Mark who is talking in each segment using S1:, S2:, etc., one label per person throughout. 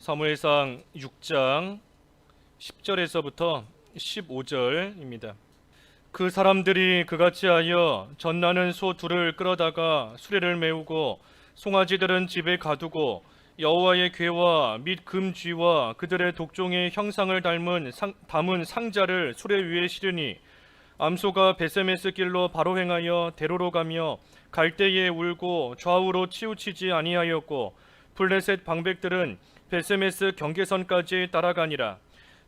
S1: 사무엘상 6장 10절에서부터 15절입니다. 그 사람들이 그같이 하여 젖나는 소 둘을 끌어다가 수레를 메우고 송아지들은 집에 가두고 여호와의 궤와 및 금쥐와 그들의 독종의 형상을 담은 상자를 수레 위에 실으니 암소가 베세메스 길로 바로 행하여 대로로 가며 갈대에 울고 좌우로 치우치지 아니하였고 블레셋 방백들은 베세메스 경계선까지 따라가니라.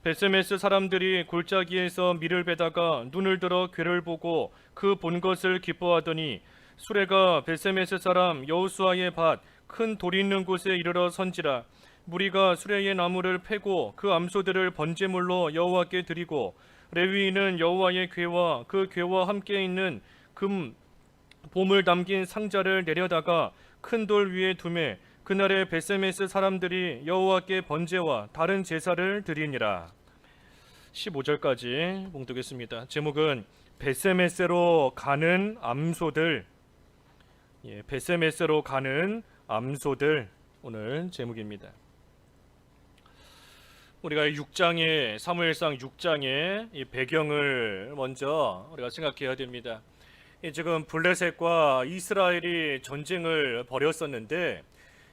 S1: 베세메스 사람들이 골짜기에서 밀을 베다가 눈을 들어 궤를 보고 그 본 것을 기뻐하더니 수레가 베세메스 사람 여호수아의 밭 큰 돌 있는 곳에 이르러 선지라. 무리가 수레의 나무를 패고 그 암소들을 번제물로 여호와께 드리고 레위인은 여호와의 궤와 그 궤와 함께 있는 금 봄을 담긴 상자를 내려다가 큰 돌 위에 두매 그날에 베세메스 사람들이 여호와께 번제와 다른 제사를 드리니라. 15절까지 봉독했습니다. 제목은 베세메스로 가는 암소들. 베세메스로 가는 암소들, 오늘 제목입니다. 우리가 6장의 사무엘상 6장의 이 배경을 먼저 우리가 생각해야 됩니다. 지금 블레셋과 이스라엘이 전쟁을 벌였었는데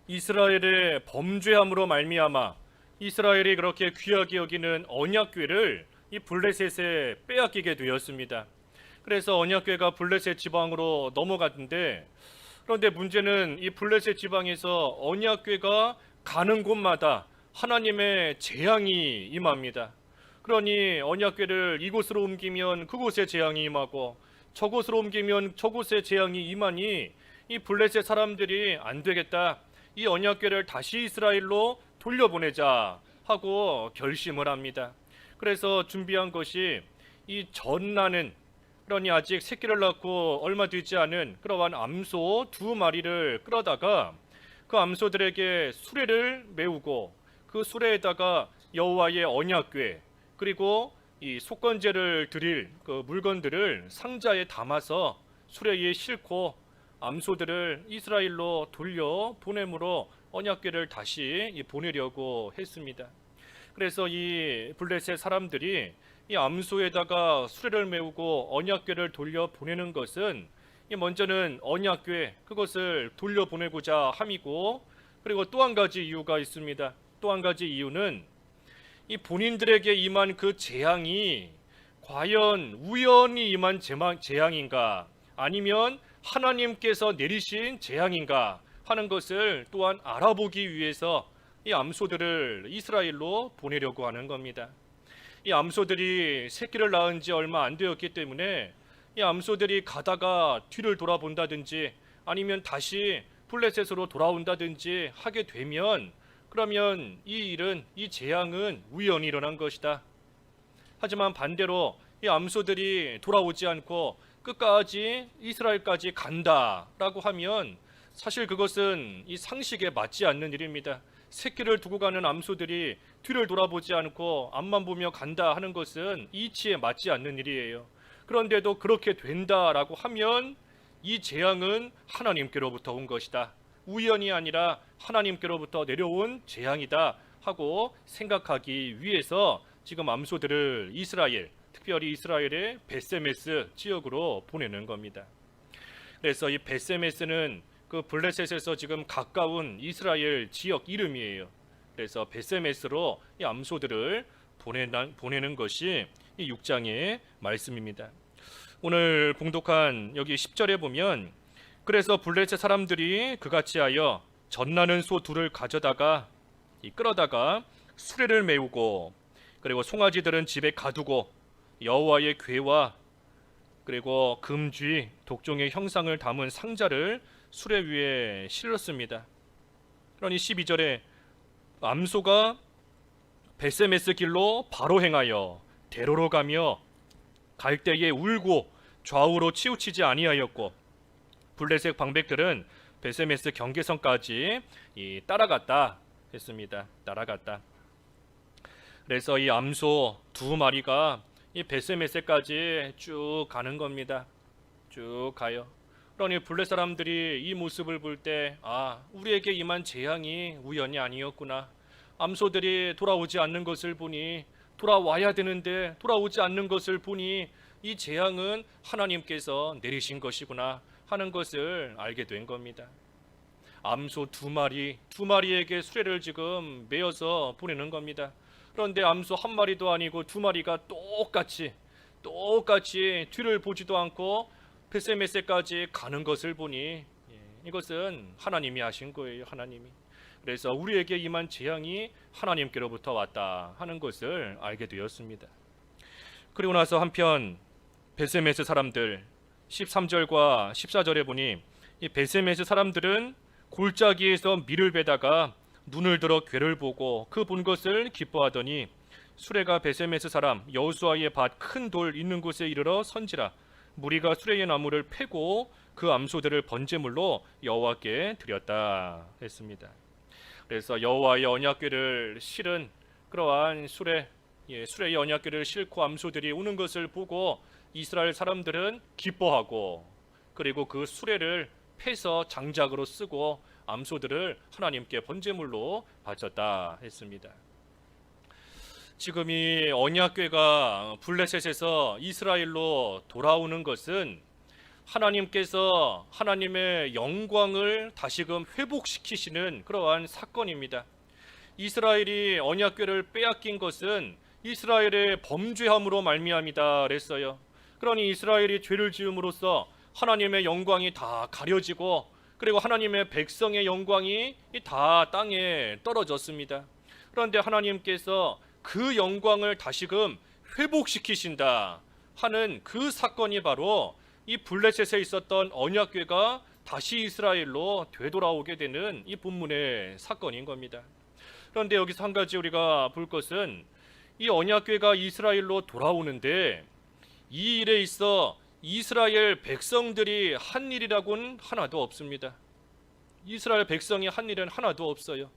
S1: 이스라엘의 범죄함으로 말미암아 이스라엘이 그렇게 귀하게 여기는 언약궤를 이 블레셋에 빼앗기게 되었습니다. 그래서 언약궤가 블레셋 지방으로 넘어갔는데, 그런데 문제는 이 블레셋 지방에서 언약궤가 가는 곳마다 하나님의 재앙이 임합니다. 그러니 언약궤를 이곳으로 옮기면 그곳에 재앙이 임하고 저곳으로 옮기면 저곳에 재앙이 임하니 이 블레셋 사람들이 안 되겠다, 이 언약궤를 다시 이스라엘로 돌려보내자 하고 결심을 합니다. 그래서 준비한 것이 이 젖나는, 그러니 아직 새끼를 낳고 얼마 되지 않은 그러한 암소 2마리를 끌어다가 그 암소들에게 수레를 메우고 그 수레에다가 여호와의 언약궤 그리고 이 속건제를 드릴 그 물건들을 상자에 담아서 수레에 싣고 암소들을 이스라엘로 돌려 보내므로 언약궤를 다시 보내려고 했습니다. 그래서 이 블레셋 사람들이 이 암소에다가 수레를 메우고 언약궤를 돌려 보내는 것은 먼저는 언약궤 그것을 돌려 보내고자 함이고, 그리고 또 한 가지 이유가 있습니다. 또 한 가지 이유는 이 본인들에게 임한 그 재앙이 과연 우연히 임한 재앙인가 아니면 하나님께서 내리신 재앙인가 하는 것을 또한 알아보기 위해서 이 암소들을 이스라엘로 보내려고 하는 겁니다. 이 암소들이 새끼를 낳은 지 얼마 안 되었기 때문에 이 암소들이 가다가 뒤를 돌아본다든지 아니면 다시 블레셋으로 돌아온다든지 하게 되면, 그러면 이 재앙은 우연히 일어난 것이다. 하지만 반대로 이 암소들이 돌아오지 않고 끝까지 이스라엘까지 간다라고 하면 사실 그것은 이 상식에 맞지 않는 일입니다. 새끼를 두고 가는 암소들이 뒤를 돌아보지 않고 앞만 보며 간다 하는 것은 이치에 맞지 않는 일이에요. 그런데도 그렇게 된다라고 하면 이 재앙은 하나님께로부터 온 것이다, 우연이 아니라 하나님께로부터 내려온 재앙이다 하고 생각하기 위해서 지금 암소들을 이스라엘, 특별히 이스라엘의 베세메스 지역으로 보내는 겁니다. 그래서 이 베세메스는 그 블레셋에서 지금 가까운 이스라엘 지역 이름이에요. 그래서 베세메스로 이 암소들을 보내는 것이 이 6장의 말씀입니다. 오늘 봉독한 여기 10절에 보면, 그래서 블레셋 사람들이 그같이 하여 젖나는 소 둘을 가져다가 끌어다가 수레를 메우고 그리고 송아지들은 집에 가두고 여호와의 궤와 그리고 금쥐 독종의 형상을 담은 상자를 수레 위에 실었습니다. 그러니 12절에 암소가 베세메스 길로 바로 행하여 대로로 가며 갈대에 울고 좌우로 치우치지 아니하였고 블레셋 방백들은 베세메스 경계선까지 따라갔다 했습니다. 따라갔다. 그래서 이 암소 2마리가 이 베세메스까지 쭉 가는 겁니다. 쭉 가요. 그러니 블레셋 사람들이 이 모습을 볼 때, 우리에게 임한 재앙이 우연이 아니었구나, 암소들이 돌아오지 않는 것을 보니, 돌아와야 되는데 돌아오지 않는 것을 보니 이 재앙은 하나님께서 내리신 것이구나 하는 것을 알게 된 겁니다. 암소 두 마리에게 수레를 지금 메어서 보내는 겁니다. 그런데 암소 한 마리도 아니고 두 마리가 똑같이 뒤를 보지도 않고 벳세메세까지 가는 것을 보니 이것은 하나님이 하신 거예요. 하나님이. 그래서 우리에게 임한 재앙이 하나님께로부터 왔다 하는 것을 알게 되었습니다. 그리고 나서 한편 벳세메스 사람들 13절과 14절에 보니 이 벳세메스 사람들은 골짜기에서 밀을 베다가 눈을 들어 괴를 보고 그 본 것을 기뻐하더니 수레가 벳세메스 사람 여호수아의 밭 큰 돌 있는 곳에 이르러 선지라 무리가 수레의 나무를 패고 그 암소들을 번제물로 여호와께 드렸다 했습니다. 그래서 여호와의 언약궤를 실은 그러한 수레의 언약궤를 싣고 암소들이 오는 것을 보고 이스라엘 사람들은 기뻐하고 그리고 그 수레를 패서 장작으로 쓰고 암소들을 하나님께 번제물로 바쳤다 했습니다. 지금 이 언약궤가 블레셋에서 이스라엘로 돌아오는 것은 하나님께서 하나님의 영광을 다시금 회복시키시는 그러한 사건입니다. 이스라엘이 언약궤를 빼앗긴 것은 이스라엘의 범죄함으로 말미암이다 그랬어요. 그러니 이스라엘이 죄를 지음으로써 하나님의 영광이 다 가려지고 그리고 하나님의 백성의 영광이 다 땅에 떨어졌습니다. 그런데 하나님께서 그 영광을 다시금 회복시키신다 하는 그 사건이 바로 이 블레셋에 있었던 언약궤가 다시 이스라엘로 되돌아오게 되는 이 본문의 사건인 겁니다. 그런데 여기서 한 가지 우리가 볼 것은 이 언약궤가 이스라엘로 돌아오는데 이 일에 있어 이스라엘 백성들이 한 일이라고는 하나도 없습니다. 이스라엘 백성이 한 일은 하나도 없어요.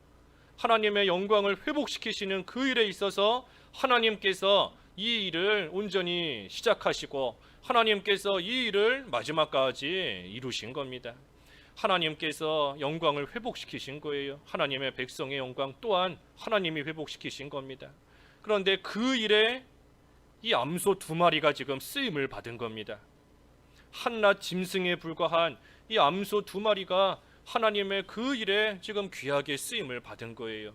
S1: 하나님의 영광을 회복시키시는 그 일에 있어서 하나님께서 이 일을 온전히 시작하시고 하나님께서 이 일을 마지막까지 이루신 겁니다. 하나님께서 영광을 회복시키신 거예요. 하나님의 백성의 영광 또한 하나님이 회복시키신 겁니다. 그런데 그 일에 이 암소 두 마리가 지금 쓰임을 받은 겁니다. 한낱 짐승에 불과한 이 암소 두 마리가 하나님의 그 일에 지금 귀하게 쓰임을 받은 거예요.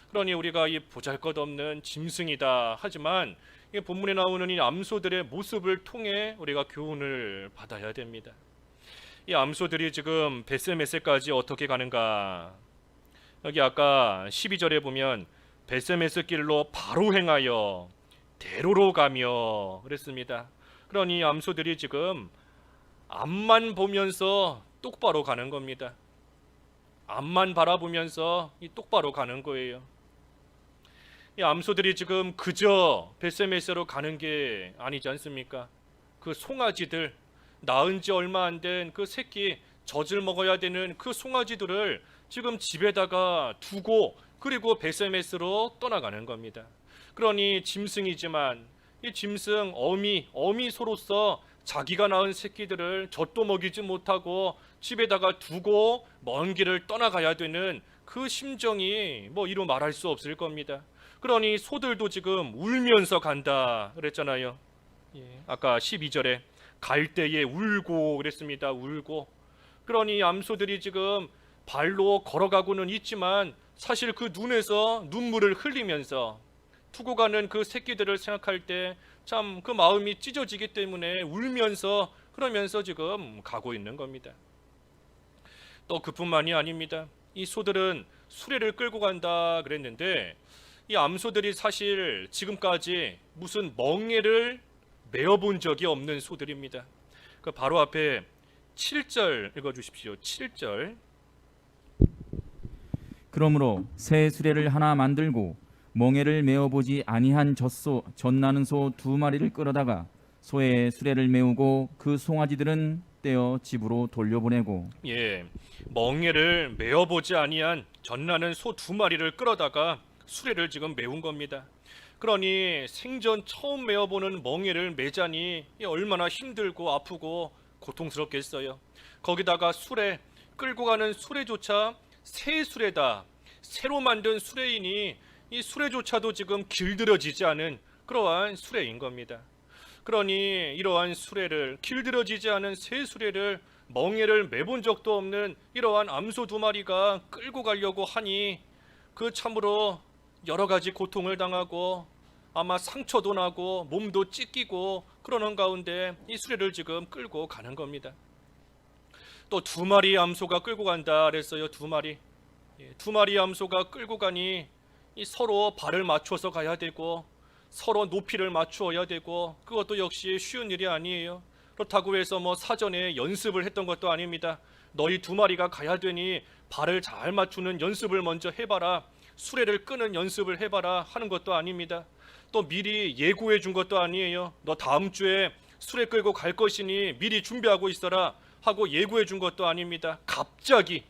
S1: 그러니 우리가 이 보잘것없는 짐승이다 하지만 이 본문에 나오는 이 암소들의 모습을 통해 우리가 교훈을 받아야 됩니다. 이 암소들이 지금 벳세메세까지 어떻게 가는가? 여기 아까 12절에 보면 벳세메스 길로 바로 행하여 대로로 가며 그랬습니다. 그러니 암소들이 지금 앞만 보면서 똑바로 가는 겁니다. 앞만 바라보면서 똑바로 가는 거예요. 이 암소들이 지금 그저 벳세메스로 가는 게 아니지 않습니까? 그 송아지들, 낳은 지 얼마 안 된 그 새끼 젖을 먹어야 되는 그 송아지들을 지금 집에다가 두고 그리고 벳세메스로 떠나가는 겁니다. 그러니 짐승이지만 이 짐승 어미소로서 자기가 낳은 새끼들을 젖도 먹이지 못하고 집에다가 두고 먼 길을 떠나가야 되는 그 심정이 이루 말할 수 없을 겁니다. 그러니 소들도 지금 울면서 간다 그랬잖아요. 아까 12절에 갈 때에 울고 그랬습니다. 울고. 그러니 암소들이 지금 발로 걸어가고는 있지만 사실 그 눈에서 눈물을 흘리면서 두고 가는 그 새끼들을 생각할 때 참 그 마음이 찢어지기 때문에 울면서 그러면서 지금 가고 있는 겁니다. 또 그뿐만이 아닙니다. 이 소들은 수레를 끌고 간다 그랬는데 이 암소들이 사실 지금까지 무슨 멍에를 메어본 적이 없는 소들입니다. 그 바로 앞에 7절 읽어주십시오. 7절.
S2: 그러므로 새 수레를 하나 만들고 멍에를 메어보지 아니한 젖나는 소 두 마리를 끌어다가 소의 수레를 메우고 그 송아지들은 떼어 집으로 돌려보내고
S1: 멍에를 메어보지 아니한 젖나는 소 두 마리를 끌어다가 수레를 지금 메운 겁니다. 그러니 생전 처음 메어보는 멍에를 메자니 얼마나 힘들고 아프고 고통스럽겠어요. 거기다가 끌고 가는 수레조차 새 수레다, 새로 만든 수레이니 이 수레조차도 지금 길들여지지 않은 그러한 수레인 겁니다. 그러니 이러한 수레를, 길들여지지 않은 새 수레를, 멍에를 매본 적도 없는 이러한 암소 두 마리가 끌고 가려고 하니 그 참으로 여러 가지 고통을 당하고 아마 상처도 나고 몸도 찢기고 그러는 가운데 이 수레를 지금 끌고 가는 겁니다. 또 두 마리 암소가 끌고 간다 그랬어요. 두 마리. 두 마리 암소가 끌고 가니 이 서로 발을 맞춰서 가야 되고 서로 높이를 맞추어야 되고 그것도 역시 쉬운 일이 아니에요. 그렇다고 해서 뭐 사전에 연습을 했던 것도 아닙니다. 너희 두 마리가 가야 되니 발을 잘 맞추는 연습을 먼저 해봐라, 수레를 끄는 연습을 해봐라 하는 것도 아닙니다. 또 미리 예고해 준 것도 아니에요. 너 다음 주에 수레 끌고 갈 것이니 미리 준비하고 있어라 하고 예고해 준 것도 아닙니다. 갑자기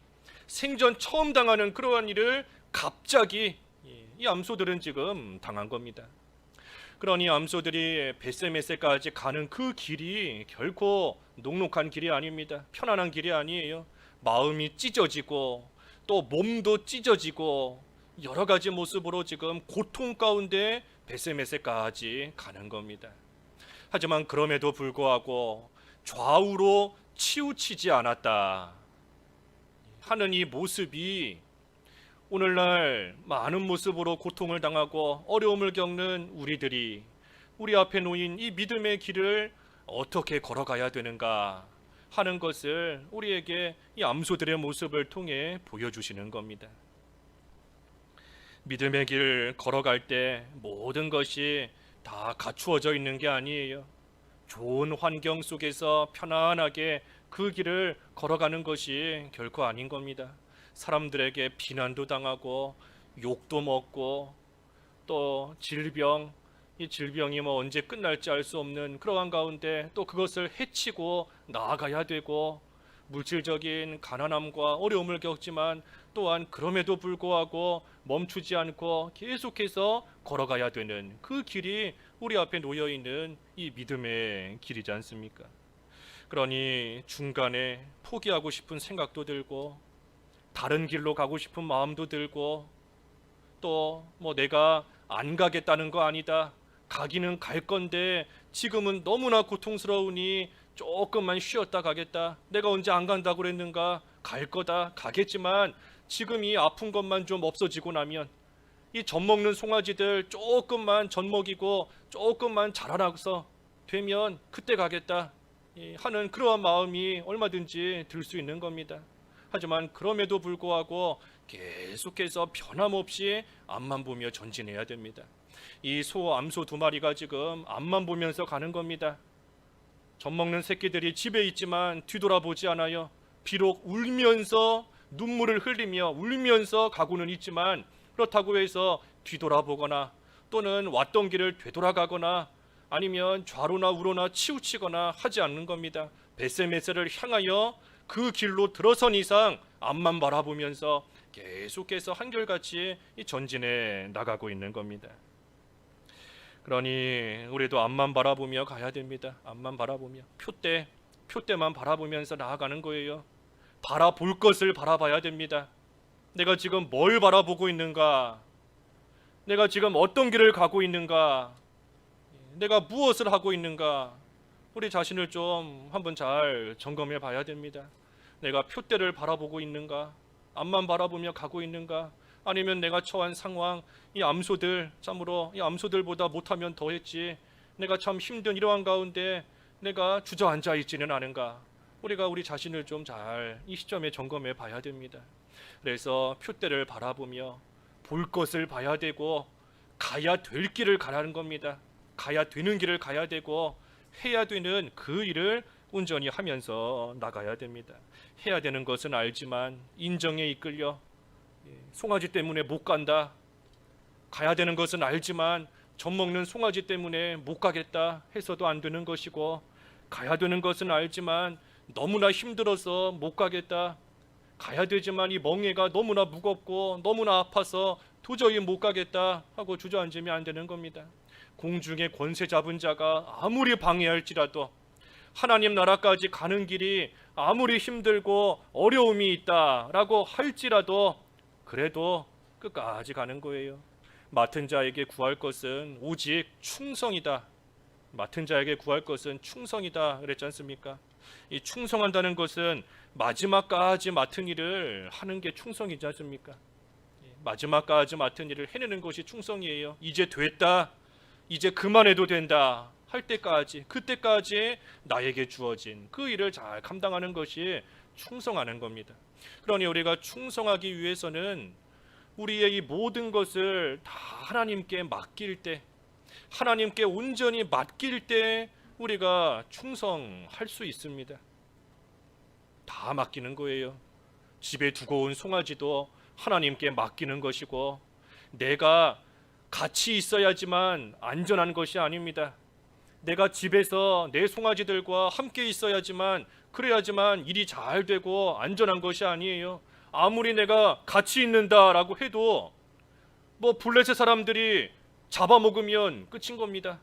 S1: 생전 처음 당하는 그러한 일을 갑자기 이 암소들은 지금 당한 겁니다. 그러니 암소들이 벳세메세까지 가는 그 길이 결코 녹록한 길이 아닙니다. 편안한 길이 아니에요. 마음이 찢어지고 또 몸도 찢어지고 여러 가지 모습으로 지금 고통 가운데 벳세메세까지 가는 겁니다. 하지만 그럼에도 불구하고 좌우로 치우치지 않았다 하는 이 모습이 오늘날 많은 모습으로 고통을 당하고 어려움을 겪는 우리들이 우리 앞에 놓인 이 믿음의 길을 어떻게 걸어가야 되는가 하는 것을 우리에게 이 암소들의 모습을 통해 보여주시는 겁니다. 믿음의 길 걸어갈 때 모든 것이 다 갖추어져 있는 게 아니에요. 좋은 환경 속에서 편안하게 그 길을 걸어가는 것이 결코 아닌 겁니다. 사람들에게 비난도 당하고 욕도 먹고 또 질병, 이 질병이 뭐 언제 끝날지 알 수 없는 그러한 가운데 또 그것을 해치고 나아가야 되고 물질적인 가난함과 어려움을 겪지만 또한 그럼에도 불구하고 멈추지 않고 계속해서 걸어가야 되는 그 길이 우리 앞에 놓여 있는 이 믿음의 길이지 않습니까? 그러니 중간에 포기하고 싶은 생각도 들고 다른 길로 가고 싶은 마음도 들고 또 뭐 내가 안 가겠다는 거 아니다, 가기는 갈 건데 지금은 너무나 고통스러우니 조금만 쉬었다 가겠다, 내가 언제 안 간다고 그랬는가, 갈 거다, 가겠지만 지금 이 아픈 것만 좀 없어지고 나면 이 젖 먹는 송아지들 조금만 젖 먹이고 조금만 자라나서 되면 그때 가겠다 하는 그러한 마음이 얼마든지 들 수 있는 겁니다. 하지만 그럼에도 불구하고 계속해서 변함없이 앞만 보며 전진해야 됩니다. 이 암소 두 마리가 지금 앞만 보면서 가는 겁니다. 젖 먹는 새끼들이 집에 있지만 뒤돌아보지 않아요. 비록 울면서 눈물을 흘리며 울면서 가고는 있지만 그렇다고 해서 뒤돌아보거나 또는 왔던 길을 되돌아가거나 아니면 좌로나 우로나 치우치거나 하지 않는 겁니다. 벳세메세를 향하여 그 길로 들어선 이상 앞만 바라보면서 계속해서 한결같이 이 전진해 나가고 있는 겁니다. 그러니 우리도 앞만 바라보며 가야 됩니다. 앞만 바라보며 표대만 바라보면서 나아가는 거예요. 바라볼 것을 바라봐야 됩니다. 내가 지금 뭘 바라보고 있는가? 내가 지금 어떤 길을 가고 있는가? 내가 무엇을 하고 있는가? 우리 자신을 좀 한번 잘 점검해 봐야 됩니다. 내가 표대를 바라보고 있는가? 앞만 바라보며 가고 있는가? 아니면 내가 처한 상황, 이 암소들 참으로 이 암소들보다 못하면 더했지, 내가 참 힘든 이러한 가운데 내가 주저앉아 있지는 않은가? 우리가 우리 자신을 좀 잘 이 시점에 점검해 봐야 됩니다. 그래서 표대를 바라보며 볼 것을 봐야 되고 가야 될 길을 가라는 겁니다. 가야 되는 길을 가야 되고 해야 되는 그 일을 온전히 하면서 나가야 됩니다. 해야 되는 것은 알지만 인정에 이끌려 송아지 때문에 못 간다, 가야 되는 것은 알지만 젖 먹는 송아지 때문에 못 가겠다 해서도 안 되는 것이고, 가야 되는 것은 알지만 너무나 힘들어서 못 가겠다, 가야 되지만 이 멍에가 너무나 무겁고 너무나 아파서 도저히 못 가겠다 하고 주저앉으면 안 되는 겁니다. 공중의 권세 잡은 자가 아무리 방해할지라도, 하나님 나라까지 가는 길이 아무리 힘들고 어려움이 있다라고 할지라도 그래도 끝까지 가는 거예요. 맡은 자에게 구할 것은 오직 충성이다. 맡은 자에게 구할 것은 충성이다 그랬지 않습니까? 이 충성한다는 것은 마지막까지 맡은 일을 하는 게 충성이지 않습니까? 마지막까지 맡은 일을 해내는 것이 충성이에요. 이제 됐다, 이제 그만해도 된다 할 때까지, 그때까지 나에게 주어진 그 일을 잘 감당하는 것이 충성하는 겁니다. 그러니 우리가 충성하기 위해서는 우리의 이 모든 것을 다 하나님께 맡길 때, 하나님께 온전히 맡길 때 우리가 충성할 수 있습니다. 다 맡기는 거예요. 집에 두고 온 송아지도 하나님께 맡기는 것이고, 내가 같이 있어야지만 안전한 것이 아닙니다. 내가 집에서 내 송아지들과 함께 있어야지만, 그래야지만 일이 잘 되고 안전한 것이 아니에요. 아무리 내가 같이 있는다라고 해도 블레셋 사람들이 잡아먹으면 끝인 겁니다.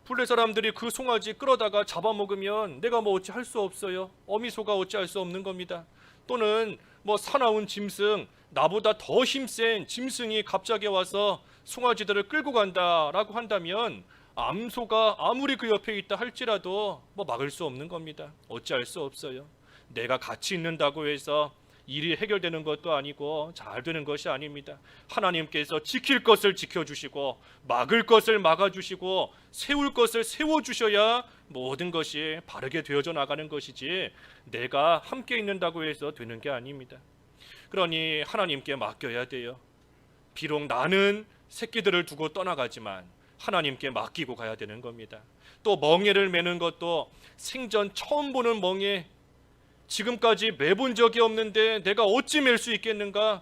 S1: 블레셋 사람들이 그 송아지 끌어다가 잡아먹으면 내가 어찌 할 수 없어요. 어미소가 어찌 할 수 없는 겁니다. 또는 사나운 짐승, 나보다 더 힘센 짐승이 갑자기 와서 송아지들을 끌고 간다라고 한다면 암소가 아무리 그 옆에 있다 할지라도 막을 수 없는 겁니다. 어찌할 수 없어요. 내가 같이 있는다고 해서 일이 해결되는 것도 아니고 잘 되는 것이 아닙니다. 하나님께서 지킬 것을 지켜주시고 막을 것을 막아주시고 세울 것을 세워주셔야 모든 것이 바르게 되어져 나가는 것이지, 내가 함께 있는다고 해서 되는 게 아닙니다. 그러니 하나님께 맡겨야 돼요. 비록 나는 새끼들을 두고 떠나가지만 하나님께 맡기고 가야 되는 겁니다. 또 멍에를 매는 것도 생전 처음 보는 멍에, 지금까지 매본 적이 없는데 내가 어찌 맬 수 있겠는가?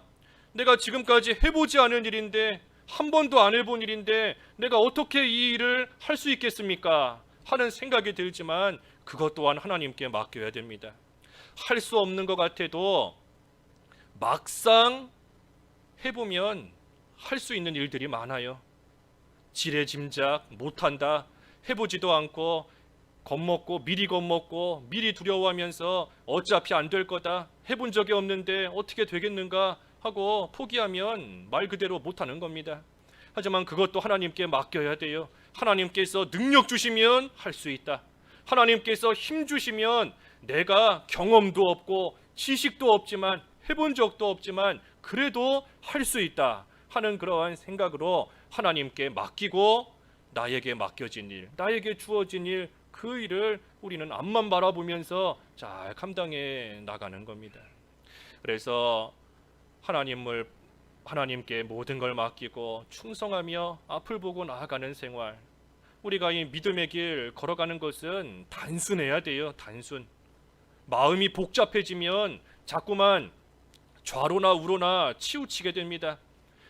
S1: 내가 지금까지 해보지 않은 일인데, 한 번도 안 해본 일인데 내가 어떻게 이 일을 할 수 있겠습니까? 하는 생각이 들지만 그것 또한 하나님께 맡겨야 됩니다. 할 수 없는 것 같아도 막상 해보면 할 수 있는 일들이 많아요. 지레짐작 못한다, 해보지도 않고 겁먹고 미리 두려워하면서 어차피 안 될 거다, 해본 적이 없는데 어떻게 되겠는가 하고 포기하면 말 그대로 못하는 겁니다. 하지만 그것도 하나님께 맡겨야 돼요. 하나님께서 능력 주시면 할 수 있다. 하나님께서 힘 주시면 내가 경험도 없고 지식도 없지만, 해본 적도 없지만 그래도 할 수 있다 하는 그러한 생각으로 하나님께 맡기고, 나에게 맡겨진 일, 나에게 주어진 일, 그 일을 우리는 앞만 바라보면서 잘 감당해 나가는 겁니다. 그래서 하나님께 모든 걸 맡기고 충성하며 앞을 보고 나아가는 생활, 우리가 이 믿음의 길 걸어가는 것은 단순해야 돼요. 단순. 마음이 복잡해지면 자꾸만 좌로나 우로나 치우치게 됩니다.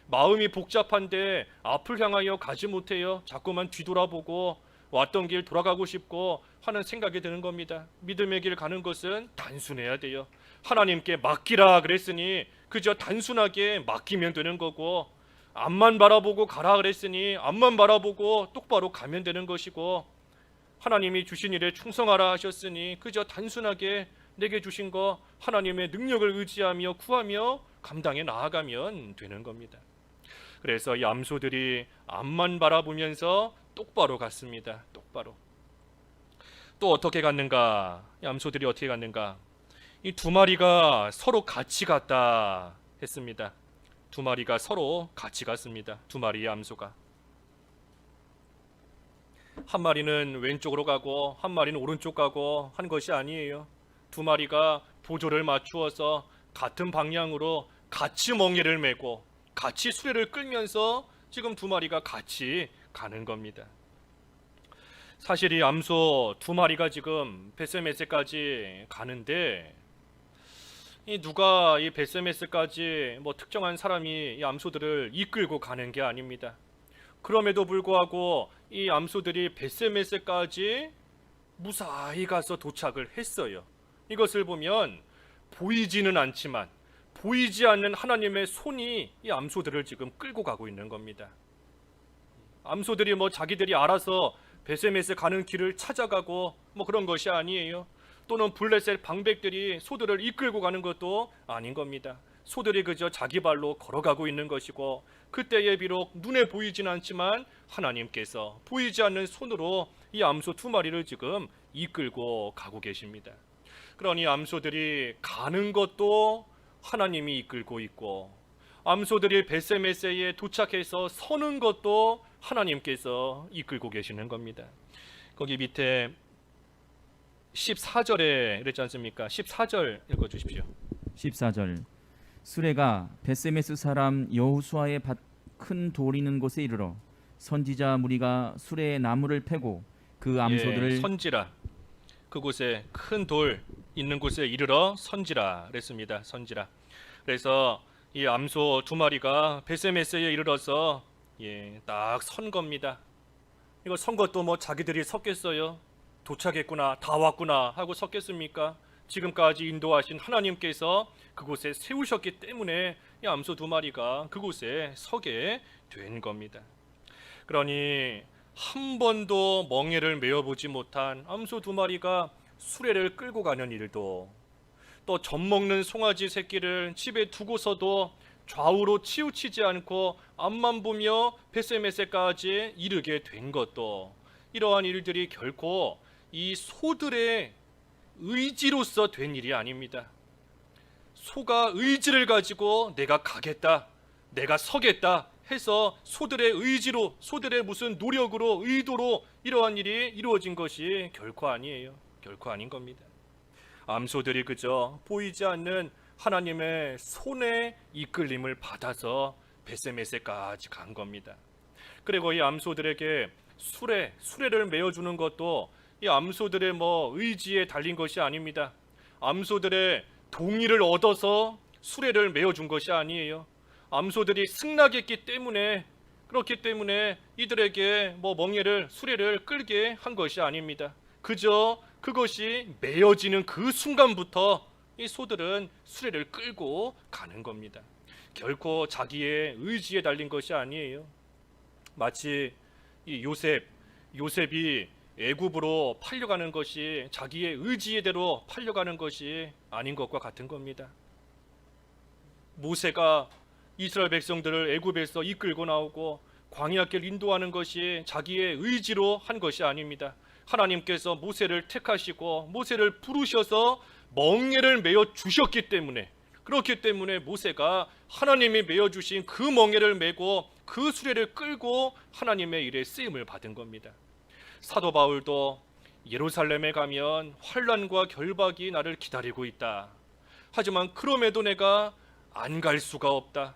S1: 마음이 복잡한데 앞을 향하여 가지 못해요. 자꾸만 뒤돌아보고 왔던 길 돌아가고 싶고 하는 생각이 드는 겁니다. 믿음의 길 가는 것은 단순해야 돼요. 하나님께 맡기라 그랬으니 그저 단순하게 맡기면 되는 거고, 앞만 바라보고 가라 그랬으니 앞만 바라보고 똑바로 가면 되는 것이고, 하나님이 주신 일에 충성하라 하셨으니 그저 단순하게 내게 주신 거 하나님의 능력을 의지하며 구하며 감당해 나아가면 되는 겁니다. 그래서 이 암소들이 앞만 바라보면서 똑바로 갔습니다. 똑바로. 또 어떻게 갔는가? 이 암소들이 어떻게 갔는가? 이 두 마리가 서로 같이 갔다 했습니다. 두 마리가 서로 같이 갔습니다. 두 마리의 암소가. 한 마리는 왼쪽으로 가고 한 마리는 오른쪽 가고 한 것이 아니에요. 두 마리가 보조를 맞추어서 같은 방향으로 같이 멍에를 메고 같이 수레를 끌면서 지금 두 마리가 같이 가는 겁니다. 사실 이 암소 두 마리가 지금 벳세메스까지 가는데, 누가 이 벳세메스까지 특정한 사람이 이 암소들을 이끌고 가는 게 아닙니다. 그럼에도 불구하고 이 암소들이 벳세메스까지 무사히 가서 도착을 했어요. 이것을 보면 보이지는 않지만 보이지 않는 하나님의 손이 이 암소들을 지금 끌고 가고 있는 겁니다. 암소들이 자기들이 알아서 벳세메스 가는 길을 찾아가고 그런 것이 아니에요. 또는 블레셋 방백들이 소들을 이끌고 가는 것도 아닌 겁니다. 소들이 그저 자기 발로 걸어가고 있는 것이고 그때에 비록 눈에 보이진 않지만 하나님께서 보이지 않는 손으로 이 암소 두 마리를 지금 이끌고 가고 계십니다. 그러니 암소들이 가는 것도 하나님이 이끌고 있고, 암소들이 벳세메세에 도착해서 서는 것도 하나님께서 이끌고 계시는 겁니다. 거기 밑에 14절에 그랬지 않습니까? 14절 읽어주십시오.
S2: 14절 수레가 벳세메스 사람 여호수아의 밭 큰 돌 있는 곳에 이르러 선지자 무리가 수레에 나무를 패고 그 암소들을
S1: 선지라, 그곳에 큰 돌 있는 곳에 이르러 선지라 그랬습니다. 선지라. 그래서 이 암소 두 마리가 벳세메스에 이르러서 딱 선 겁니다. 이거 선 것도 뭐 자기들이 섰겠어요? 도착했구나, 다 왔구나 하고 섰겠습니까? 지금까지 인도하신 하나님께서 그곳에 세우셨기 때문에 이 암소 두 마리가 그곳에 서게 된 겁니다. 그러니 한 번도 멍에를 메어보지 못한 암소 두 마리가 수레를 끌고 가는 일도, 또 젖 먹는 송아지 새끼를 집에 두고서도 좌우로 치우치지 않고 앞만 보며 벳세메세까지 이르게 된 것도, 이러한 일들이 결코 이 소들의 의지로서 된 일이 아닙니다. 소가 의지를 가지고 내가 가겠다, 내가 서겠다 해서 소들의 의지로, 소들의 무슨 노력으로, 의도로 이러한 일이 이루어진 것이 결코 아니에요. 결코 아닌 겁니다. 암소들이 그저 보이지 않는 하나님의 손에 이끌림을 받아서 벳세메세까지 간 겁니다. 그리고 이 암소들에게 수레를 메어주는 것도 이 암소들의 의지에 달린 것이 아닙니다. 암소들의 동의를 얻어서 수레를 메어준 것이 아니에요. 암소들이 승낙했기 때문에, 그렇기 때문에 이들에게 수레를 끌게 한 것이 아닙니다. 그저 그것이 메어지는 그 순간부터 이 소들은 수레를 끌고 가는 겁니다. 결코 자기의 의지에 달린 것이 아니에요. 마치 이 요셉이 애굽으로 팔려가는 것이 자기의 의지대로 팔려가는 것이 아닌 것과 같은 겁니다. 모세가 이스라엘 백성들을 애굽에서 이끌고 나오고 광야길 인도하는 것이 자기의 의지로 한 것이 아닙니다. 하나님께서 모세를 택하시고 모세를 부르셔서 멍에를 메어 주셨기 때문에, 그렇기 때문에 모세가 하나님이 메어 주신 그 멍에를 메고 그 수레를 끌고 하나님의 일에 쓰임을 받은 겁니다. 사도 바울도 예루살렘에 가면 환난과 결박이 나를 기다리고 있다. 하지만 그럼에도 내가 안 갈 수가 없다.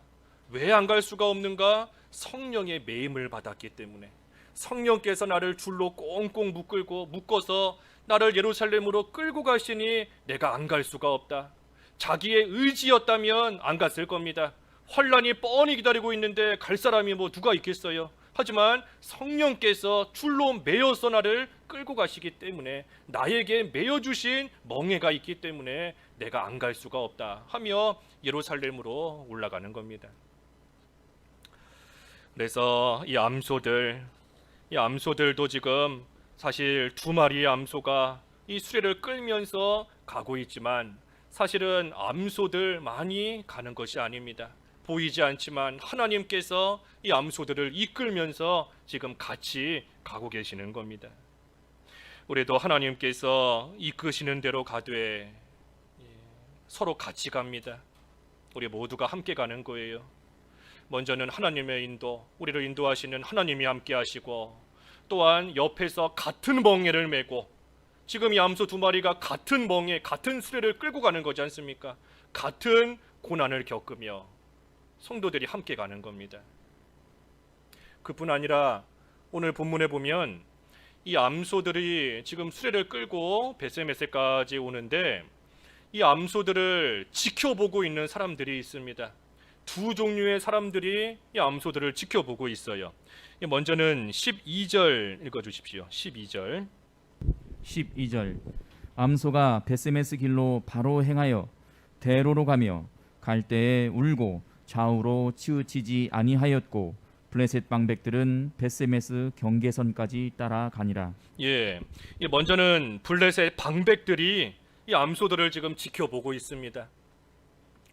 S1: 왜 안 갈 수가 없는가? 성령의 매임을 받았기 때문에. 성령께서 나를 줄로 꽁꽁 묶어서 나를 예루살렘으로 끌고 가시니 내가 안 갈 수가 없다. 자기의 의지였다면 안 갔을 겁니다. 환난이 뻔히 기다리고 있는데 갈 사람이 누가 있겠어요? 하지만 성령께서 줄로 매어서 나를 끌고 가시기 때문에, 나에게 매어주신 멍에가 있기 때문에 내가 안 갈 수가 없다 하며 예루살렘으로 올라가는 겁니다. 그래서 이 암소들도 지금 사실 두 마리의 암소가 이 수레를 끌면서 가고 있지만, 사실은 암소들만이 가는 것이 아닙니다. 보이지 않지만 하나님께서 이 암소들을 이끌면서 지금 같이 가고 계시는 겁니다. 우리도 하나님께서 이끄시는 대로 가되 서로 같이 갑니다. 우리 모두가 함께 가는 거예요. 먼저는 하나님의 인도, 우리를 인도하시는 하나님이 함께 하시고, 또한 옆에서 같은 멍에를 메고, 지금 이 암소 두 마리가 같은 멍에 같은 수레를 끌고 가는 거지 않습니까? 같은 고난을 겪으며 성도들이 함께 가는 겁니다. 그뿐 아니라 오늘 본문에 보면 이 암소들이 지금 수레를 끌고 벳세메세까지 오는데, 이 암소들을 지켜보고 있는 사람들이 있습니다. 두 종류의 사람들이 이 암소들을 지켜보고 있어요. 먼저는 12절 읽어주십시오. 12절.
S2: 암소가 벳세메스 길로 바로 행하여 대로로 가며 갈 때에 울고 좌우로 치우치지 아니하였고, 블레셋 방백들은 벳세메스 경계선까지 따라가니라.
S1: 먼저는 블레셋 방백들이 이 암소들을 지금 지켜보고 있습니다.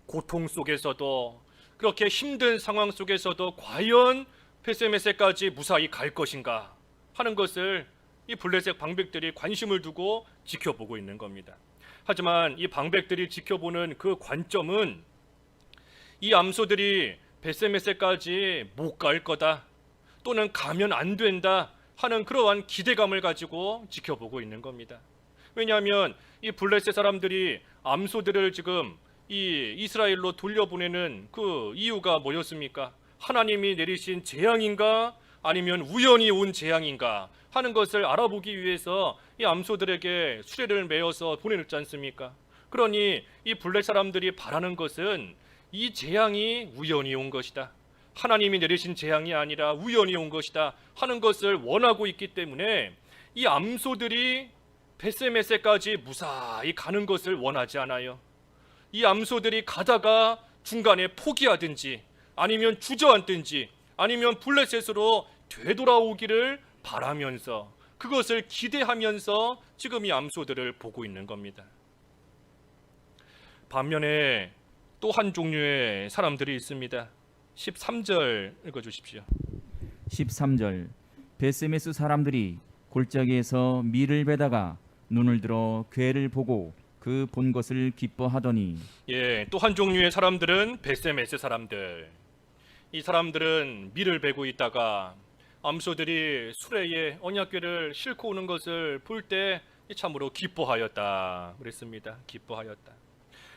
S1: 고통 속에서도, 그렇게 힘든 상황 속에서도 과연 베세메세까지 무사히 갈 것인가 하는 것을 이 블레셋 방백들이 관심을 두고 지켜보고 있는 겁니다. 하지만 이 방백들이 지켜보는 그 관점은 이 암소들이 베세메세까지 못 갈 거다, 또는 가면 안 된다 하는 그러한 기대감을 가지고 지켜보고 있는 겁니다. 왜냐하면 이 블레셋 사람들이 암소들을 지금 이 이스라엘로 돌려보내는 그 이유가 뭐였습니까? 하나님이 내리신 재앙인가 아니면 우연히 온 재앙인가 하는 것을 알아보기 위해서 이 암소들에게 수레를 메어서 보내지 않습니까? 그러니 이 블레셋 사람들이 바라는 것은 이 재앙이 우연히 온 것이다, 하나님이 내리신 재앙이 아니라 우연히 온 것이다 하는 것을 원하고 있기 때문에 이 암소들이 베세메세까지 무사히 가는 것을 원하지 않아요. 이 암소들이 가다가 중간에 포기하든지 아니면 주저앉든지 아니면 블레셋으로 되돌아오기를 바라면서, 그것을 기대하면서 지금 이 암소들을 보고 있는 겁니다. 반면에 또 한 종류의 사람들이 있습니다. 13절 읽어주십시오.
S2: 13절 베세메스 사람들이 골짜기에서 밀을 베다가 눈을 들어 괴를 보고 그 본 것을 기뻐하더니.
S1: 예, 또 한 종류의 사람들은 베세메스 사람들. 이 사람들은 밀을 베고 있다가 암소들이 수레에 언약궤를 싣고 오는 것을 볼 때 참으로 기뻐하였다 그랬습니다. 기뻐하였다.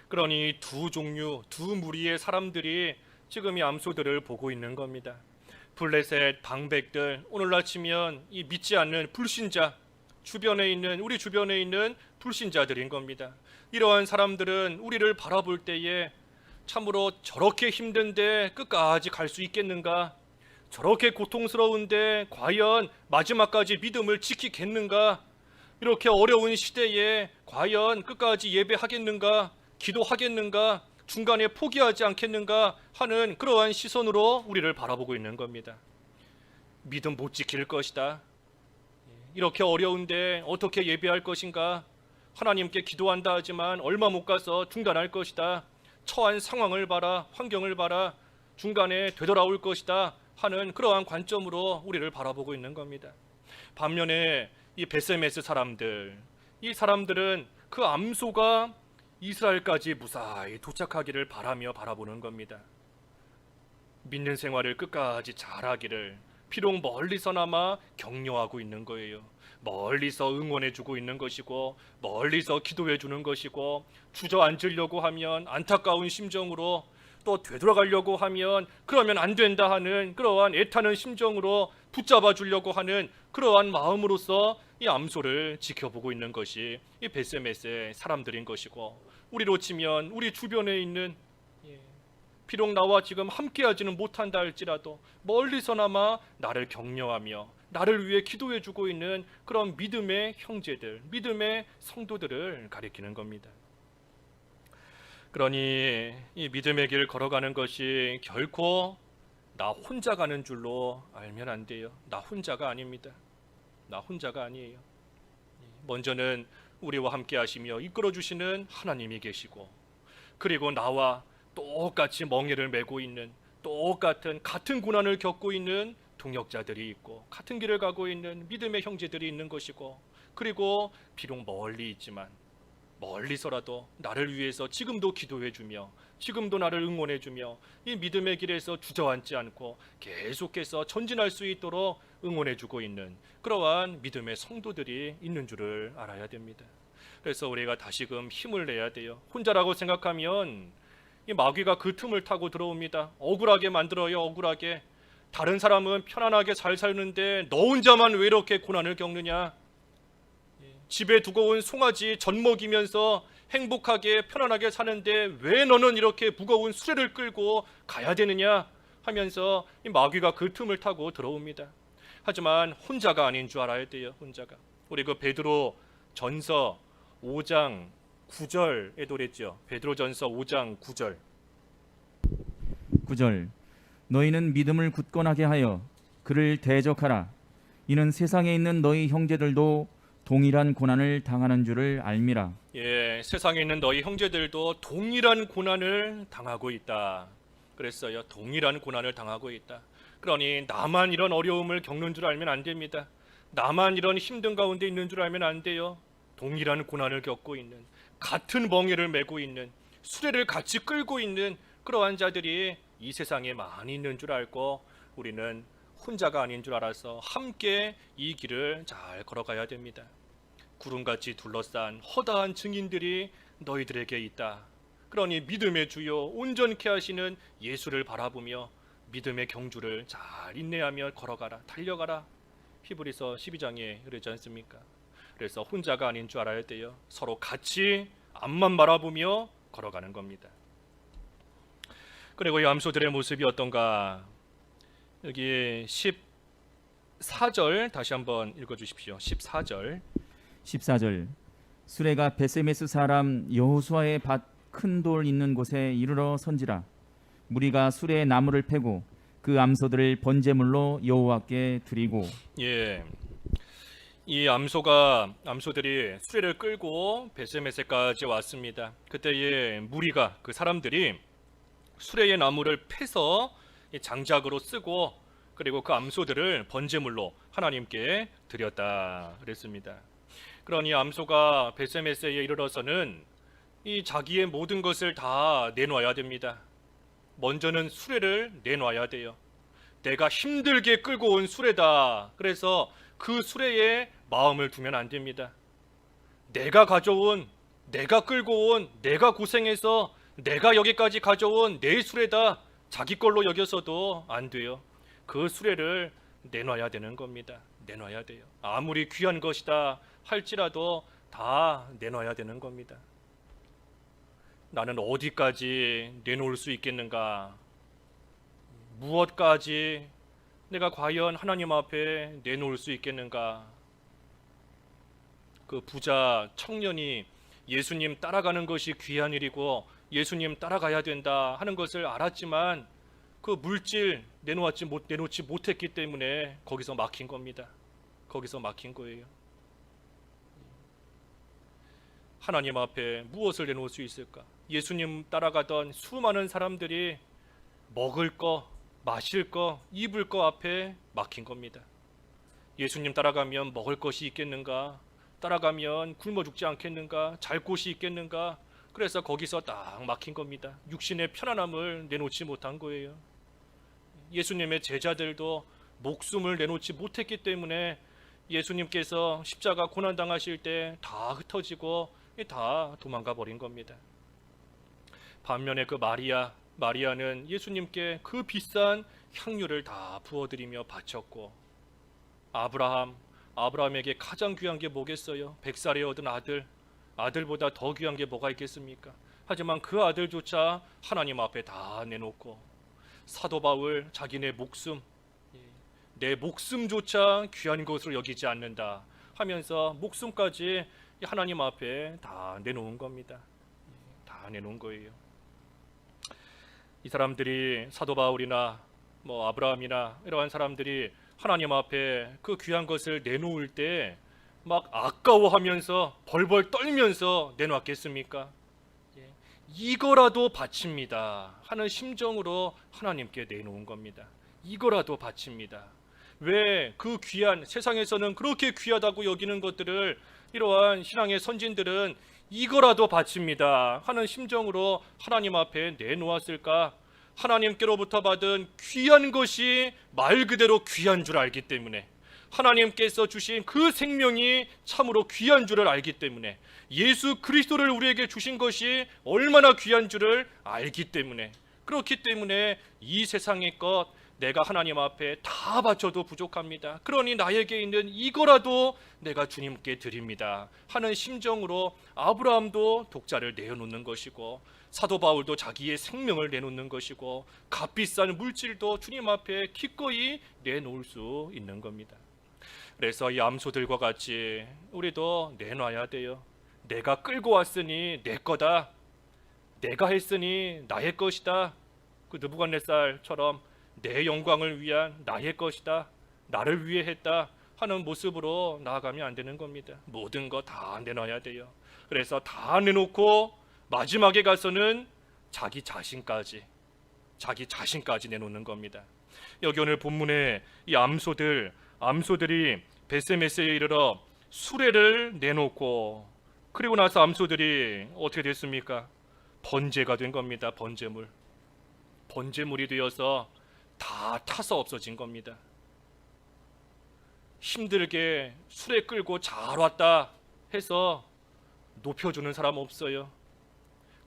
S1: 그러니 두 종류, 두 무리의 사람들이 지금 이 암소들을 보고 있는 겁니다. 블레셋 방백들, 오늘날 치면 이 믿지 않는 불신자, 우리 주변에 있는 불신자들인 겁니다. 이러한 사람들은 우리를 바라볼 때에 참으로 저렇게 힘든데 끝까지 갈 수 있겠는가? 저렇게 고통스러운데 과연 마지막까지 믿음을 지키겠는가? 이렇게 어려운 시대에 과연 끝까지 예배하겠는가? 기도하겠는가? 중간에 포기하지 않겠는가? 하는 그러한 시선으로 우리를 바라보고 있는 겁니다. 믿음 못 지킬 것이다. 이렇게 어려운데 어떻게 예배할 것인가? 하나님께 기도한다 하지만 얼마 못 가서 중단할 것이다. 처한 상황을 봐라, 환경을 봐라, 중간에 되돌아올 것이다 하는 그러한 관점으로 우리를 바라보고 있는 겁니다. 반면에 이 베세메스 사람들, 이 사람들은 그 암소가 이스라엘까지 무사히 도착하기를 바라며 바라보는 겁니다. 믿는 생활을 끝까지 잘하기를 비록 멀리서나마 격려하고 있는 거예요. 멀리서 응원해주고 있는 것이고, 멀리서 기도해주는 것이고, 주저앉으려고 하면 안타까운 심정으로, 또 되돌아가려고 하면 그러면 안 된다 하는 그러한 애타는 심정으로 붙잡아 주려고 하는 그러한 마음으로서 이 암소를 지켜보고 있는 것이 이 베세메스의 사람들인 것이고, 우리로 치면 우리 주변에 있는, 비록 나와 지금 함께하지는 못한다 할지라도 멀리서나마 나를 격려하며 나를 위해 기도해주고 있는 그런 믿음의 형제들, 믿음의 성도들을 가리키는 겁니다. 그러니 이 믿음의 길 걸어가는 것이 결코 나 혼자 가는 줄로 알면 안 돼요. 나 혼자가 아닙니다. 나 혼자가 아니에요. 먼저는 우리와 함께 하시며 이끌어 주시는 하나님이 계시고, 그리고 나와 똑같이 멍에를 메고 있는, 같은 고난을 겪고 있는 동역자들이 있고, 같은 길을 가고 있는 믿음의 형제들이 있는 것이고, 그리고 비록 멀리 있지만 멀리서라도 나를 위해서 지금도 기도해주며 지금도 나를 응원해주며 이 믿음의 길에서 주저앉지 않고 계속해서 전진할 수 있도록 응원해주고 있는 그러한 믿음의 성도들이 있는 줄을 알아야 됩니다. 그래서 우리가 다시금 힘을 내야 돼요. 혼자라고 생각하면 이 마귀가 그 틈을 타고 들어옵니다. 억울하게 만들어요. 억울하게. 다른 사람은 편안하게 잘 사는데 너 혼자만 왜 이렇게 고난을 겪느냐? 집에 두고 온 송아지 젖 먹이면서 행복하게 편안하게 사는데 왜 너는 이렇게 무거운 수레를 끌고 가야 되느냐 하면서 이 마귀가 그 틈을 타고 들어옵니다. 하지만 혼자가 아닌 줄 알아야 돼요. 혼자가. 우리 그 베드로 전서 5장 9절에 그랬죠. 베드로 전서 5장 9절.
S2: 9절 너희는 믿음을 굳건하게 하여 그를 대적하라. 이는 세상에 있는 너희 형제들도 동일한 고난을 당하는 줄을 알미라.
S1: 세상에 있는 너희 형제들도 동일한 고난을 당하고 있다. 그랬어요. 동일한 고난을 당하고 있다. 그러니 나만 이런 어려움을 겪는 줄 알면 안 됩니다. 나만 이런 힘든 가운데 있는 줄 알면 안 돼요. 동일한 고난을 겪고 있는, 같은 멍에를 메고 있는, 수레를 같이 끌고 있는 그러한 자들이 이 세상에 많이 있는 줄 알고 우리는 혼자가 아닌 줄 알아서 함께 이 길을 잘 걸어가야 됩니다. 구름같이 둘러싼 허다한 증인들이 너희들에게 있다. 그러니 믿음의 주요 온전케 하시는 예수를 바라보며 믿음의 경주를 잘 인내하며 걸어가라, 달려가라. 히브리서 12장에 그러지 않습니까? 그래서 혼자가 아닌 줄 알아야 돼요. 서로 같이 앞만 바라보며 걸어가는 겁니다. 그리고 이 암소들의 모습이 어떤가? 여기 14절 다시 한번 읽어주십시오. 14절.
S2: 14절 수레가 베세메스 사람 여호수아의 밭 큰 돌 있는 곳에 이르러 선지라. 무리가 수레의 나무를 패고 그 암소들을 번제물로 여호와께 드리고.
S1: 예, 이 암소들이 수레를 끌고 베세메세까지 왔습니다. 그때에 무리가, 그 사람들이 수레의 나무를 패서 장작으로 쓰고 그리고 그 암소들을 번제물로 하나님께 드렸다 그랬습니다. 그러니 암소가 베세메세에 이르러서는 이 자기의 모든 것을 다 내놔야 됩니다. 먼저는 수레를 내놔야 돼요. 내가 힘들게 끌고 온 수레다. 그래서 그 수레에 마음을 두면 안 됩니다. 내가 가져온, 내가 끌고 온, 내가 고생해서 내가 여기까지 가져온 내 수레다. 자기 걸로 여겨서도 안 돼요. 그 수레를 내놔야 되는 겁니다. 내놔야 돼요. 아무리 귀한 것이다 할지라도 다 내놔야 되는 겁니다. 나는 어디까지 내놓을 수 있겠는가? 무엇까지 내가 과연 하나님 앞에 내놓을 수 있겠는가? 그 부자 청년이 예수님 따라가는 것이 귀한 일이고 예수님 따라가야 된다 하는 것을 알았지만 그 물질 내놓지 못했기 때문에 거기서 막힌 겁니다. 거기서 막힌 거예요. 하나님 앞에 무엇을 내놓을 수 있을까? 예수님 따라가던 수많은 사람들이 먹을 거, 마실 거, 입을 거 앞에 막힌 겁니다. 예수님 따라가면 먹을 것이 있겠는가? 따라가면 굶어 죽지 않겠는가? 잘 곳이 있겠는가? 그래서 거기서 딱 막힌 겁니다. 육신의 편안함을 내놓지 못한 거예요. 예수님의 제자들도 목숨을 내놓지 못했기 때문에 예수님께서 십자가 고난당하실 때 다 흩어지고 다 도망가 버린 겁니다. 반면에 그 마리아는 예수님께 그 비싼 향유를 다 부어드리며 바쳤고, 아브라함에게 가장 귀한 게 뭐겠어요? 100살에 얻은 아들보다 더 귀한 게 뭐가 있겠습니까? 하지만 그 아들조차 하나님 앞에 다 내놓고, 사도 바울 자기네 목숨, 내 목숨조차 귀한 것으로 여기지 않는다 하면서 목숨까지 하나님 앞에 다 내놓은 겁니다. 다 내놓은 거예요. 이 사람들이, 사도 바울이나 아브라함이나 이러한 사람들이 하나님 앞에 그 귀한 것을 내놓을 때 막 아까워하면서 벌벌 떨면서 내놨겠습니까? 이거라도 바칩니다 하는 심정으로 하나님께 내놓은 겁니다. 이거라도 바칩니다. 왜 그 귀한, 세상에서는 그렇게 귀하다고 여기는 것들을 이러한 신앙의 선진들은 이거라도 바칩니다 하는 심정으로 하나님 앞에 내놓았을까? 하나님께로부터 받은 귀한 것이 말 그대로 귀한 줄 알기 때문에, 하나님께서 주신 그 생명이 참으로 귀한 줄을 알기 때문에, 예수 그리스도를 우리에게 주신 것이 얼마나 귀한 줄을 알기 때문에, 그렇기 때문에 이 세상의 것 내가 하나님 앞에 다 바쳐도 부족합니다. 그러니 나에게 있는 이거라도 내가 주님께 드립니다 하는 심정으로 아브라함도 독자를 내어놓는 것이고, 사도 바울도 자기의 생명을 내놓는 것이고, 값비싼 물질도 주님 앞에 기꺼이 내놓을 수 있는 겁니다. 그래서 이 암소들과 같이 우리도 내놔야 돼요. 내가 끌고 왔으니 내 거다, 내가 했으니 나의 것이다, 그 느부갓네살처럼 내 영광을 위한 나의 것이다, 나를 위해 했다 하는 모습으로 나아가면 안 되는 겁니다. 모든 거 다 내놔야 돼요. 그래서 다 내놓고 마지막에 가서는 자기 자신까지, 자기 자신까지 내놓는 겁니다. 여기 오늘 본문에 이 암소들이 벳세메스에 이르러 수레를 내놓고, 그리고 나서 암소들이 어떻게 됐습니까? 번제가 된 겁니다. 번제물이 되어서 다 타서 없어진 겁니다. 힘들게 수레 끌고 잘 왔다 해서 높여주는 사람 없어요.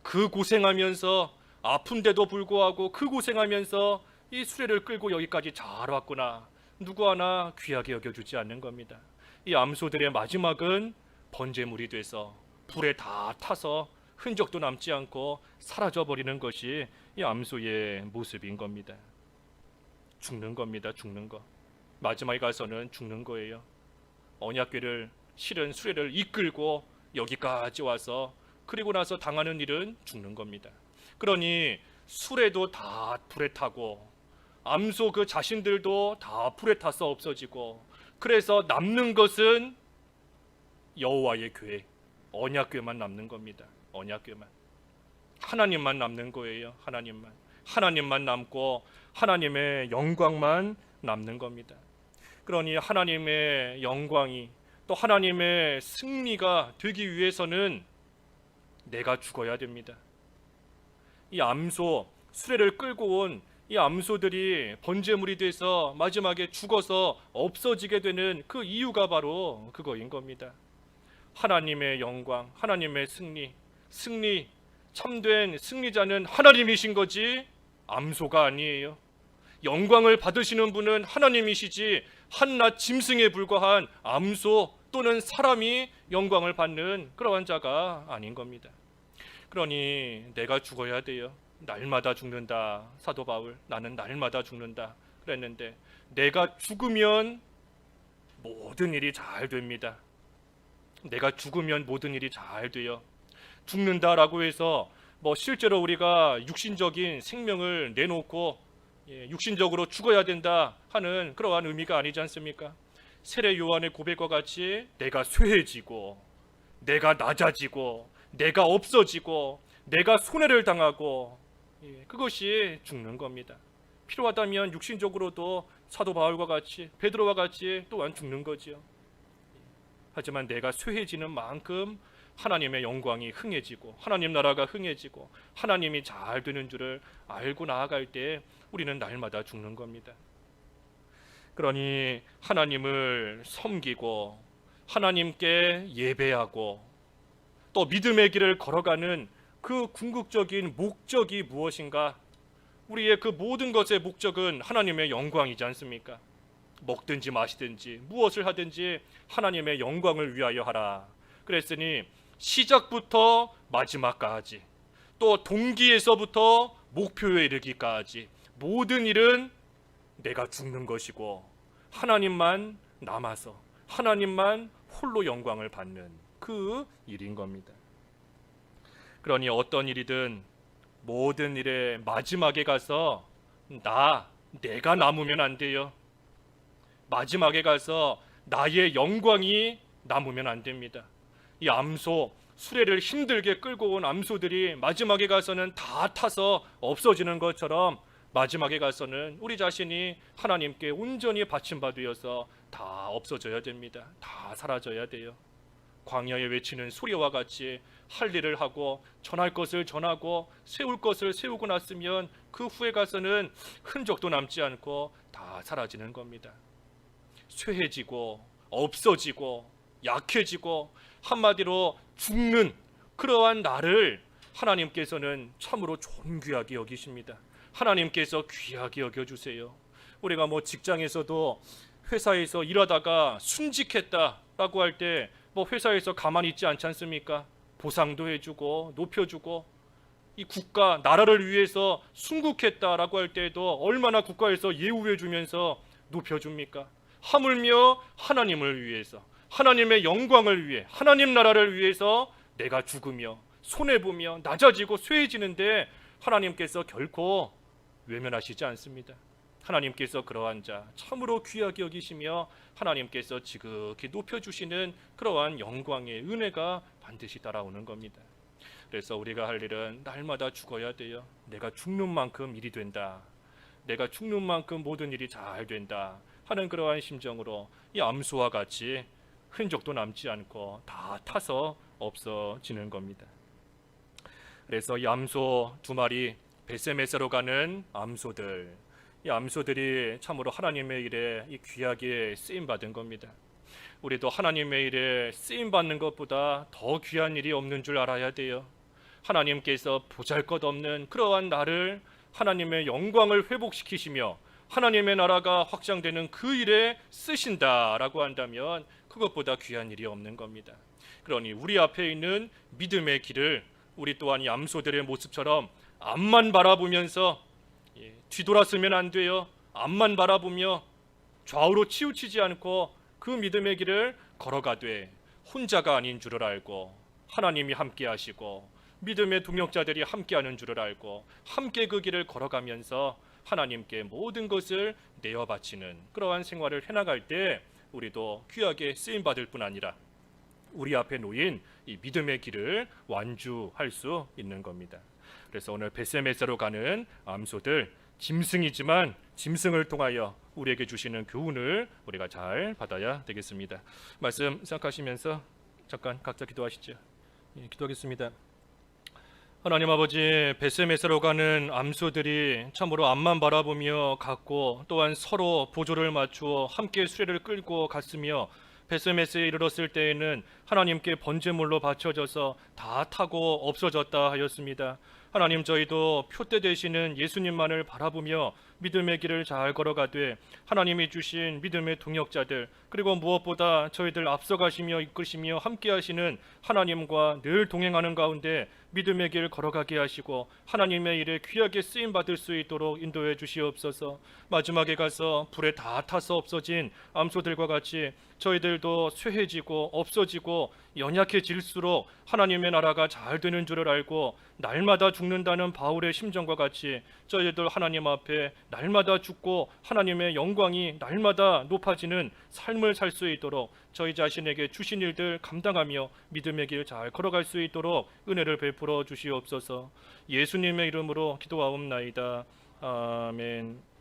S1: 그 고생하면서, 아픈데도 불구하고 그 고생하면서 이 수레를 끌고 여기까지 잘 왔구나, 누구 하나 귀하게 여겨주지 않는 겁니다. 이 암소들의 마지막은 번제물이 돼서 불에 다 타서 흔적도 남지 않고 사라져버리는 것이 이 암소의 모습인 겁니다. 죽는 겁니다. 죽는 거. 마지막에 가서는 죽는 거예요. 언약궤를 실은 수레를 이끌고 여기까지 와서, 그리고 나서 당하는 일은 죽는 겁니다. 그러니 수레도 다 불에 타고, 암소 그 자신들도 다 불에 타서 없어지고, 그래서 남는 것은 여호와의 궤, 언약궤만 남는 겁니다. 언약궤만. 하나님만 남는 거예요. 하나님만 남고 하나님의 영광만 남는 겁니다. 그러니 하나님의 영광이, 또 하나님의 승리가 되기 위해서는 내가 죽어야 됩니다. 이 암소, 수레를 끌고 온 이 암소들이 번제물이 돼서 마지막에 죽어서 없어지게 되는 그 이유가 바로 그거인 겁니다. 하나님의 영광, 하나님의 승리, 참된 승리자는 하나님이신 거지 암소가 아니에요. 영광을 받으시는 분은 하나님이시지 한낱 짐승에 불과한 암소 또는 사람이 영광을 받는 그러한 자가 아닌 겁니다. 그러니 내가 죽어야 돼요. 날마다 죽는다. 사도 바울, 나는 날마다 죽는다 그랬는데, 내가 죽으면 모든 일이 잘 됩니다. 내가 죽으면 모든 일이 잘 돼요. 죽는다라고 해서 실제로 우리가 육신적인 생명을 내놓고 육신적으로 죽어야 된다 하는 그러한 의미가 아니지 않습니까? 세례 요한의 고백과 같이 내가 쇠해지고, 내가 낮아지고, 내가 없어지고, 내가 손해를 당하고, 그것이 죽는 겁니다. 필요하다면 육신적으로도 사도 바울과 같이, 베드로와 같이 또한 죽는 거지요. 하지만 내가 쇠해지는 만큼 하나님의 영광이 흥해지고, 하나님 나라가 흥해지고, 하나님이 잘 되는 줄을 알고 나아갈 때 우리는 날마다 죽는 겁니다. 그러니 하나님을 섬기고, 하나님께 예배하고, 또 믿음의 길을 걸어가는 그 궁극적인 목적이 무엇인가? 우리의 그 모든 것의 목적은 하나님의 영광이지 않습니까? 먹든지 마시든지 무엇을 하든지 하나님의 영광을 위하여 하라. 그랬으니 시작부터 마지막까지, 또 동기에서부터 목표에 이르기까지 모든 일은 내가 죽는 것이고, 하나님만 남아서 하나님만 홀로 영광을 받는 그 일인 겁니다. 그러니 어떤 일이든 모든 일의 마지막에 가서 내가 남으면 안 돼요. 마지막에 가서 나의 영광이 남으면 안 됩니다. 이 암소, 수레를 힘들게 끌고 온 암소들이 마지막에 가서는 다 타서 없어지는 것처럼, 마지막에 가서는 우리 자신이 하나님께 온전히 바침받으어서 다 없어져야 됩니다. 다 사라져야 돼요. 광야에 외치는 소리와 같이 할 일을 하고, 전할 것을 전하고, 세울 것을 세우고 났으면 그 후에 가서는 흔적도 남지 않고 다 사라지는 겁니다. 쇠해지고, 없어지고, 약해지고, 한마디로 죽는 그러한 나를 하나님께서는 참으로 존귀하게 여기십니다. 하나님께서 귀하게 여겨주세요. 우리가 직장에서도 회사에서 일하다가 순직했다라고 할 때 회사에서 가만히 있지 않지 않습니까? 보상도 해주고 높여주고, 이 국가 나라를 위해서 순국했다라고 할 때도 얼마나 국가에서 예우해주면서 높여줍니까? 하물며 하나님을 위해서, 하나님의 영광을 위해, 하나님 나라를 위해서 내가 죽으며 손해보며 낮아지고 쇠해지는데 하나님께서 결코 외면하시지 않습니다. 하나님께서 그러한 자 참으로 귀하게 여기시며 하나님께서 지극히 높여주시는 그러한 영광의 은혜가 반드시 따라오는 겁니다. 그래서 우리가 할 일은 날마다 죽어야 돼요. 내가 죽는 만큼 일이 된다. 내가 죽는 만큼 모든 일이 잘 된다 하는 그러한 심정으로 이 암소와 같이 흔적도 남지 않고 다 타서 없어지는 겁니다. 그래서 이 암소 두 마리, 벳세메세로 가는 암소들, 이 암소들이 참으로 하나님의 일에 이 귀하게 쓰임 받은 겁니다. 우리도 하나님의 일에 쓰임 받는 것보다 더 귀한 일이 없는 줄 알아야 돼요. 하나님께서 보잘것없는 그러한 나를 하나님의 영광을 회복시키시며 하나님의 나라가 확장되는 그 일에 쓰신다라고 한다면 그것보다 귀한 일이 없는 겁니다. 그러니 우리 앞에 있는 믿음의 길을 우리 또한 이 암소들의 모습처럼 앞만 바라보면서 뒤돌아서면 안 돼요. 앞만 바라보며 좌우로 치우치지 않고 그 믿음의 길을 걸어가되 혼자가 아닌 줄을 알고 하나님이 함께 하시고 믿음의 동역자들이 함께하는 줄을 알고 함께 그 길을 걸어가면서 하나님께 모든 것을 내어 바치는 그러한 생활을 해나갈 때 우리도 귀하게 쓰임받을 뿐 아니라 우리 앞에 놓인 이 믿음의 길을 완주할 수 있는 겁니다. 그래서 오늘 벳세메세로 가는 암소들, 짐승이지만 짐승을 통하여 우리에게 주시는 교훈을 우리가 잘 받아야 되겠습니다. 말씀 생각하시면서 잠깐 각자 기도하시죠. 기도하겠습니다. 하나님 아버지, 벳세메세로 가는 암소들이 참으로 앞만 바라보며 갔고 또한 서로 보조를 맞추어 함께 수레를 끌고 갔으며 벳세메세에 이르렀을 때에는 하나님께 번제물로 바쳐져서 다 타고 없어졌다 하였습니다. 하나님, 저희도 표대 되시는 예수님만을 바라보며 믿음의 길을 잘 걸어가되 하나님이 주신 믿음의 동역자들, 그리고 무엇보다 저희들 앞서가시며 이끄시며 함께하시는 하나님과 늘 동행하는 가운데 믿음의 길 걸어가게 하시고 하나님의 일에 귀하게 쓰임 받을 수 있도록 인도해 주시옵소서. 마지막에 가서 불에 다 타서 없어진 암소들과 같이 저희들도 쇠해지고 없어지고 연약해질수록 하나님의 나라가 잘 되는 줄을 알고 날마다 죽는다는 바울의 심정과 같이 저희들 하나님 앞에 날마다 죽고 하나님의 영광이 날마다 높아지는 삶을 살 수 있도록 저희 자신에게 주신 일들 감당하며 믿음의 길 잘 걸어갈 수 있도록 은혜를 베풀어 주시옵소서. 예수님의 이름으로 기도하옵나이다. 아멘.